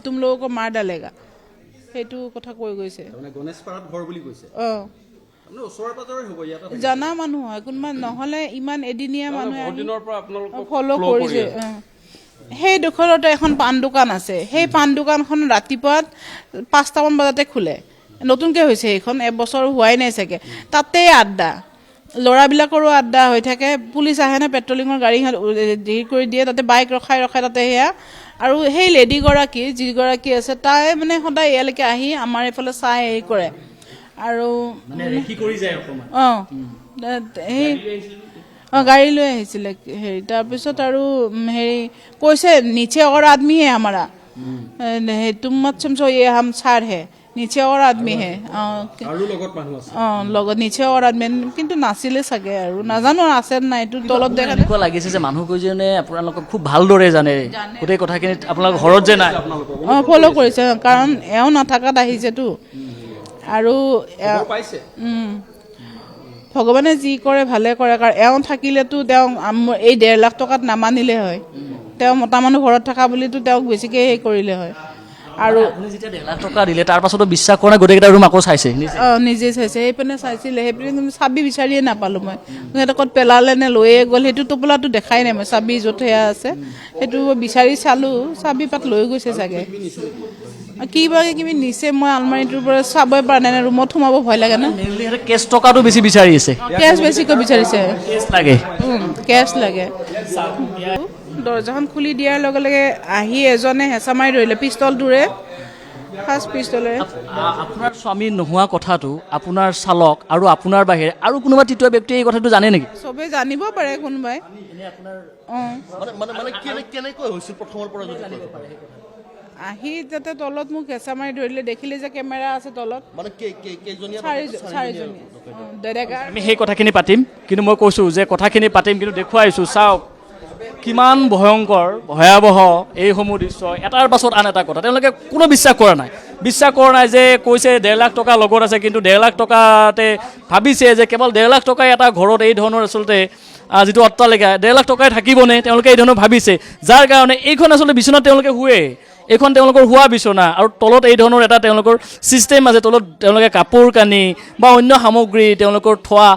तुम लोगों को मार डालेगा সেইটো কথা কৈ গৈছে মানে গণেশপাৰাত ঘৰ বুলি কৈছে মানে ওচৰৰ পাজৰে হ'ব ইয়াত জানা মানুহ হয় কোনবা নহলে ইমান এদিনিয়া মানুহ দিনৰ পৰা আপোনালোকক ফলো কৰিছে সেই দুখৰতে এখন পান দোকান আছে সেই পান দোকানখন ৰাতিপুৱা 5টামান বজাতে খুলে নতুনকৈ হৈছে এইখন এবছৰ হোৱাই নাই চাগে তাতে আড্ডা লৰাবিলাকৰো আড্ডা হৈ থাকে পুলিচ আহে না পেট্ৰলিঙৰ গাড়ী হেৰি কৰি দিয়ে তাতে বাইক ৰখাই তাতে সেয়া আৰু সেই লেডি গৰাকী যিগৰাকী আছে তাই মানে সদায় ইয়ালৈকে আহি আমাৰ এইফালে চাই হেৰি কৰে আৰু মানে ৰেখি কৰি যায় অকমান সেই গাড়ী লৈ আহিছিলে হেৰি তাৰপিছত আৰু হেৰি কৈছে নিচে और आदमी है हमारा तुम मत समझो ये हम सार है নিচে और आदमी है আৰু লগত মানুহ আছে লগত নিচে और आदमी কিন্তু নাছিলে চাগে আৰু নাজানো আছে নাই এইটো তলত দেখা এনেকুৱা লাগিছে যে মানুহ কেইজনে আপোনালোকক খুব ভালদৰে জানে গোটেই কথাখিনি আপোনালোকৰ ঘৰত যে নাই ফলো কৰিছে কাৰণ এও নাথাকাত আহিছেতো আৰু পাইছে ভগৱানে যি কৰে ভালে কৰে কাৰণ এওঁ থাকিলেতো তেওঁ এই 1.5 লাখ টকাত নামানিলে হয় তেওঁ মতা মানুহ ঘৰত থকা বুলিতো তেওঁক বেছিকৈ হেৰি কৰিলে হয় আৰু আপুনি যেতিয়া 1.5 লাখ টকা দিলে তাৰ পাছতো বিশ্বাস কৰা গোটেইকেইটা ৰুম আকৌ চাইছে নিজে চাইছে সেইপিনে চাইছিলে সেইপিনে কিন্তু চাবি বিচাৰিয়ে নাপালোঁ মই সিহঁতে ক'ত পেলালে নে লৈয়ে গ'ল সেইটো টোপোলাটো দেখাই নাই মই চাবি য'ত সেয়া আছে সেইটো বিচাৰি চালোঁ চাবি পাত লৈ গৈছে চাগে কিবা নিচে মই আলমাৰিটোৰ পৰা চাবই পৰা নাই ৰুমত সোমাব ভয় লাগে না কেছ টকাটো বেছি বিচাৰি আছে কেছ বেছিকৈ বিচাৰিছে কেছ লাগে কেছ লাগে দৰ্জাখন খুলি দিয়াৰ লগে লগে আহি এজনে হেঁচা মাৰি ধৰিলে পিষ্টলটোৰে ফাৰ্ষ্ট পিষ্টলে আপোনাৰ স্বামী নোহোৱা কথাটো আপোনাৰ চালক আৰু আপোনাৰ বাহিৰে আৰু কোনোবা তৃতীয় ব্যক্তিয়ে এই কথাটো জানে নেকি চবেই জানিব পাৰে কোনোবাই কেনেকৈ হৈছিল প্ৰথমৰ পৰা আহি যাতে তলত মোক হেঁচা মাৰি ধৰিলে দেখিলে যে কেমেৰা আছে তলত মানে চাৰিজনী ডেৰেকা আমি সেই কথাখিনি পাতিম কিন্তু মই কৈছোঁ যে কথাখিনি পাতিম কিন্তু দেখুৱাইছোঁ চাওক কিমান ভয়ংকৰ ভয়াৱহ এইসমূহ দৃশ্য এটাৰ পাছত আন এটা কথা তেওঁলোকে কোনো বিশ্বাস কৰা নাই যে কৈছে 1.5 লাখ টকা লগত আছে কিন্তু 1.5 লাখ টকাতে ভাবিছে যে কেৱল 1.5 লাখ টকাই এটা ঘৰত এই ধৰণৰ আচলতে যিটো অট্টালিকা 1.5 লাখ টকাই থাকিবনে তেওঁলোকে এই ধৰণৰ ভাবিছে যাৰ কাৰণে এইখন আচলতে বিচনাত তেওঁলোকে শুৱে এইখন তেওঁলোকৰ হোৱা বিচনা আৰু তলত এই ধৰণৰ এটা তেওঁলোকৰ ছিষ্টেম আছে তলত তেওঁলোকে কাপোৰ কানি বা অন্য সামগ্ৰী তেওঁলোকৰ থোৱা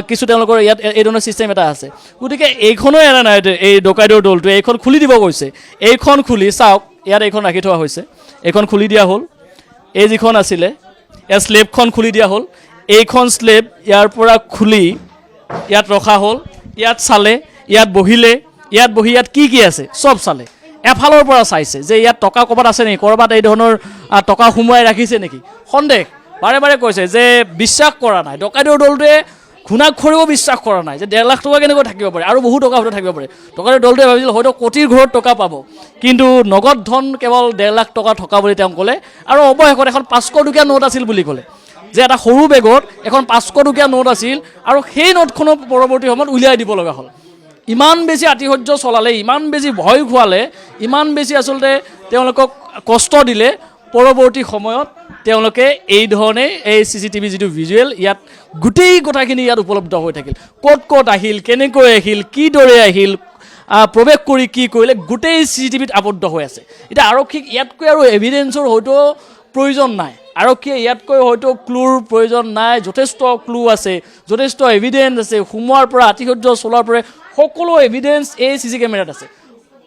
কিছু তেওঁলোকৰ ইয়াত এই ধৰণৰ ছিষ্টেম এটা আছে গতিকে এইখনো এৰা নাই এই ডকাইতৰ দলটোৱে এইখন খুলি দিব কৈছে এইখন খুলি চাওক ইয়াত এইখন ৰাখি থোৱা হৈছে এইখন খুলি দিয়া হ'ল এই যিখন আছিলে ইয়াৰ স্লেবখন খুলি দিয়া হ'ল এইখন স্লেব ইয়াৰ পৰা খুলি ইয়াত ৰখা হ'ল ইয়াত চালে ইয়াত বহিলে ইয়াত বহি ইয়াত কি আছে চব চালে এফালৰ পৰা চাইছে যে ইয়াত টকা ক'ৰবাত আছে নেকি ক'ৰবাত এই ধৰণৰ টকা সোমোৱাই ৰাখিছে নেকি সন্দেহ বাৰে বাৰে কৈছে যে বিশ্বাস কৰা নাই ডকাইতৰ দলটোৱে ঘূণাক্ষৰেও বিশ্বাস কৰা নাই যে 1.5 লাখ টকা কেনেকৈ থাকিব পাৰে আৰু বহু টকা হয়তো থাকিব পাৰে ডকাইতৰ দলটোৱে ভাবিছিল হয়তো কোটিৰ ঘৰত টকা পাব কিন্তু নগদ ধন কেৱল 1.5 লাখ টকা থকা বুলি তেওঁ ক'লে আৰু অৱশেষত এখন 500 টকীয়া নোট আছিল বুলি ক'লে যে এটা সৰু বেগত এখন 500 টকীয়া নোট আছিল আৰু সেই নোটখনো পৰৱৰ্তী সময়ত উলিয়াই দিব লগা হ'ল ইমান বেছি আতিশয্য চলালে ইমান বেছি ভয় খুৱালে ইমান বেছি আচলতে তেওঁলোকক কষ্ট দিলে পৰৱৰ্তী সময়ত তেওঁলোকে এই ধৰণে এই CCTV যিটো ভিজুৱেল ইয়াত গোটেই কথাখিনি ইয়াত উপলব্ধ হৈ থাকিল ক'ত আহিল কেনেকৈ আহিল কিদৰে আহিল প্ৰৱেশ কৰি কি কৰিলে গোটেই CCTVত আবদ্ধ হৈ আছে এতিয়া আৰক্ষীক ইয়াতকৈ আৰু এভিডেঞ্চৰ হয়তো প্ৰয়োজন নাই আৰক্ষীয়ে ইয়াতকৈ হয়তো ক্লুৰ প্ৰয়োজন নাই যথেষ্ট ক্লু আছে যথেষ্ট এভিডেঞ্চ আছে সোমোৱাৰ পৰা আতিশয্য চলোৱাৰ পৰা সকলো এভিডেঞ্চ এই CC কেমেৰাত আছে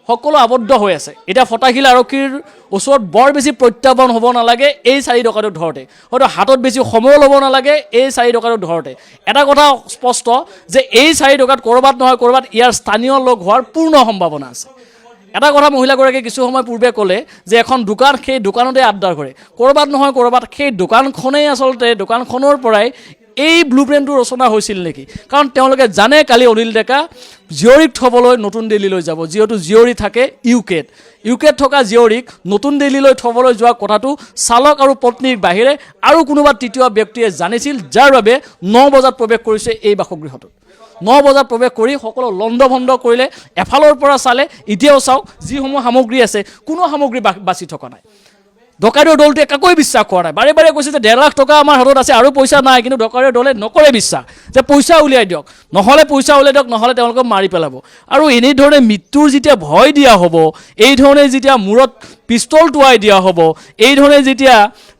সকলো আবদ্ধ হৈ আছে এতিয়া ফটাশিল আৰক্ষীৰ ওচৰত বৰ বেছি প্ৰত্যাহ্বান হ'ব নালাগে এই 4 ডকাইতক ধৰোঁতে হয়তো হাতত বেছি সময় ল'ব নালাগে এই 4 ডকাইতক ধৰোঁতে এটা কথা স্পষ্ট যে এই 4 ডকাইত ক'ৰবাত নহয় ক'ৰবাত ইয়াৰ স্থানীয় লোক হোৱাৰ পূৰ্ণ সম্ভাৱনা আছে এটা কথা মহিলাগৰাকীয়ে কিছু সময় পূৰ্বে ক'লে যে এখন দোকান সেই দোকানতে আড্ডা কৰে ক'ৰবাত নহয় ক'ৰবাত সেই দোকানখনেই আচলতে দোকানখনৰ পৰাই এই ব্লু প্ৰিণ্টটো ৰচনা হৈছিল নেকি কাৰণ তেওঁলোকে জানে কালি অনিল ডেকা জীয়ৰীক থ'বলৈ নতুন দিল্লীলৈ যাব যিহেতু জীয়ৰী থাকে ইউকেত থকা জীয়ৰীক নতুন দিল্লীলৈ থ'বলৈ যোৱা কথাটো চালক আৰু পত্নীৰ বাহিৰে আৰু কোনোবা তৃতীয় ব্যক্তিয়ে জানিছিল যাৰ বাবে 9 বজাত প্ৰৱেশ কৰিছে এই বাসগৃহটোত 9 বজাত প্ৰৱেশ কৰি সকলো লণ্ডভণ্ড কৰিলে এফালৰ পৰা চালে এতিয়াও চাওক যিসমূহ সামগ্ৰী আছে কোনো সামগ্ৰী বাচি থকা নাই ডকাইতৰ দলটোৱে কাকোৱে বিশ্বাস কৰা নাই। বাৰে বাৰে কৈছে যে 1.5 লাখ টকা আমাৰ হাতত আছে আৰু পইচা নাই, কিন্তু ডকাইতৰ দলে নকৰে বিশ্বাস যে পইচা উলিয়াই দিয়ক, নহ'লে পইচা উলিয়াই দিয়ক, নহ'লে তেওঁলোকক মাৰি পেলাব। আৰু এনেধৰণে মৃত্যুৰ যেতিয়া ভয় দিয়া হ'ব, এই ধৰণে যেতিয়া মূৰত পিষ্টল টোৱাই দিয়া হ'ব, এই ধৰণে যেতিয়া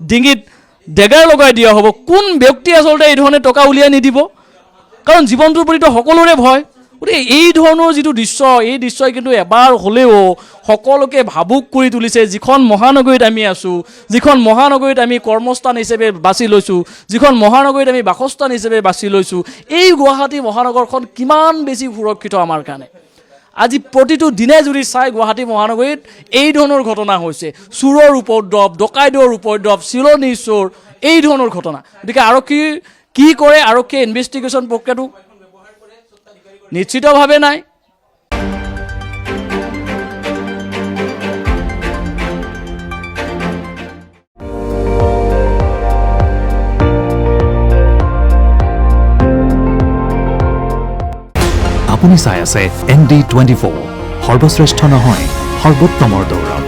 ডিঙিত ডেগাৰ লগাই দিয়া হ'ব, কোন ব্যক্তি আচলতে এই ধৰণে টকা উলিয়াই নিদিব? কাৰণ জীৱনটোৰ প্ৰতিটো সকলোৰে ভয়। গতিকে এই ধৰণৰ যিটো দৃশ্য, এই দৃশ্যই কিন্তু এবাৰ হ'লেও সকলোকে ভাবুক কৰি তুলিছে। যিখন মহানগৰীত আমি আছোঁ, যিখন মহানগৰীত আমি কৰ্মস্থান হিচাপে বাছি লৈছোঁ, যিখন মহানগৰীত আমি বাসস্থান হিচাপে বাছি লৈছোঁ, এই গুৱাহাটী মহানগৰখন কিমান বেছি সুৰক্ষিত আমাৰ কাৰণে। আজি প্ৰতিটো দিনে যদি চাই গুৱাহাটী মহানগৰীত এই ধৰণৰ ঘটনা হৈছে, চোৰৰ উপদ্ৰৱ, ডকাইতৰ উপদ্ৰৱ, চিলনী চোৰ, এই ধৰণৰ ঘটনা। গতিকে আৰক্ষী কি কৰে, আৰক্ষীয়ে ইনভেষ্টিগেশ্যন প্ৰক্ৰিয়াটো নিশ্চিতভাৱে নাই। আপুনি চাই আছে ND24, সৰ্বশ্ৰেষ্ঠ নহয় সৰ্বোত্তমৰ দৌৰত।